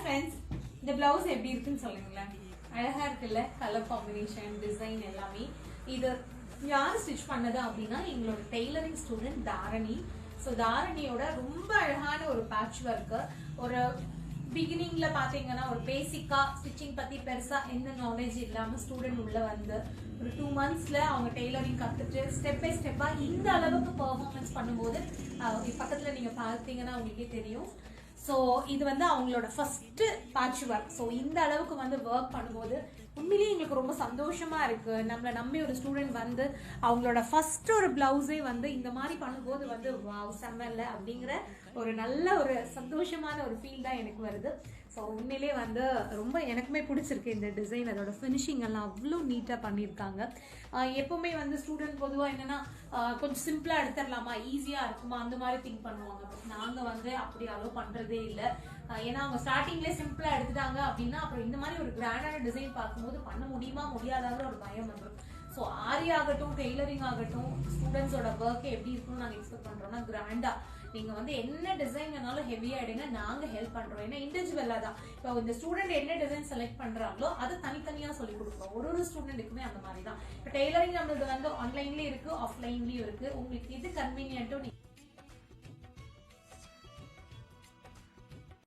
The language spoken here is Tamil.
friends, இந்த blouse எப்படி இருக்குன்னு சொல்லுங்களேன். அழகா இருக்குல்ல, கலர் காம்பினேஷன், டிசைன் எல்லாமே. இது யார் ஸ்டிச் பண்ணது அப்படின்னா எங்களோட டெய்லரிங் ஸ்டூடெண்ட் தாரணி. ஸோ தாரணியோட ரொம்ப அழகான ஒரு பேட்ச் ஒர்க்கு. ஒரு பிகினிங்ல பாத்தீங்கன்னா ஒரு பேசிக்கா ஸ்டிச்சிங் பத்தி பெருசா எந்த நாலேஜ் இல்லாம ஸ்டூடெண்ட் உள்ள வந்து ஒரு 2 monthsல அவங்க டெய்லரிங் கத்துட்டு ஸ்டெப் பை ஸ்டெப்பா இந்த அளவுக்கு பெர்ஃபார்மன்ஸ் பண்ணும்போது பக்கத்துல நீங்க பாத்தீங்கன்னா உங்களுக்கே தெரியும். ஸோ இது வந்து அவங்களோட ஃபர்ஸ்ட் பேட்ச் ஒர்க். ஸோ இந்த அளவுக்கு வந்து ஒர்க் பண்ணும்போது உண்மையிலேயே எங்களுக்கு ரொம்ப சந்தோஷமா இருக்கு. நம்மளை நம்பி ஒரு ஸ்டூடெண்ட் வந்து அவங்களோட ஃபர்ஸ்ட் ஒரு பிளவுஸே வந்து இந்த மாதிரி பண்ணும்போது வந்து வாவ் செம்மல்ல அப்படிங்கிற ஒரு நல்ல ஒரு சந்தோஷமான ஒரு ஃபீல் தான் எனக்கு வருது. ஸோ உண்மையிலே வந்து ரொம்ப எனக்குமே பிடிச்சிருக்கு இந்த டிசைன். அதோட ஃபினிஷிங் எல்லாம் அவ்வளோ நீட்டாக பண்ணியிருக்காங்க. எப்பவுமே வந்து ஸ்டூடெண்ட் பொதுவாக என்னன்னா கொஞ்சம் சிம்பிளாக எடுத்துடலாமா, ஈஸியாக இருக்குமா அந்த மாதிரி திங்க் பண்ணுவாங்க. பட் நாங்கள் வந்து அப்படி அலோவ் பண்ணுறதே இல்லை. ஏன்னா அவங்க ஸ்டார்டிங்லேயே சிம்பிளாக எடுத்துட்டாங்க அப்படின்னா அப்புறம் இந்த மாதிரி ஒரு கிராண்டான டிசைன் பார்க்கும்போது பண்ண முடியுமா முடியாதாங்கிற ஒரு பயம் வந்துடும். ஸோ ஆரி ஆகட்டும், டெய்லரிங் ஆகட்டும், ஸ்டூடெண்ட்ஸோட ஒர்க் எப்படி இருக்குன்னு நாங்கள் எக்ஸ்பெக்ட் பண்ணுறோம்னா கிராண்டா நீங்க வந்து என்ன டிசைன் வேணாலும் ஹெவியா எடுங்க, நாங்க ஹெல்ப் பண்றோம். ஏன்னா இண்டிவிஜுவலா தான் இப்போ இந்த ஸ்டூடெண்ட் என்ன டிசைன் செலக்ட் பண்றாங்களோ அதை தனித்தனியா சொல்லி கொடுக்குறோம். ஒரு ஸ்டூடெண்ட்டுக்குமே அந்த மாதிரி தான். இப்போ டெய்லரிங் நம்மளுக்கு வந்து ஆன்லைன்லயும் இருக்கு, ஆஃப்லைன்லயும் இருக்கு. உங்களுக்கு எது கன்வீனியன்ட்டோ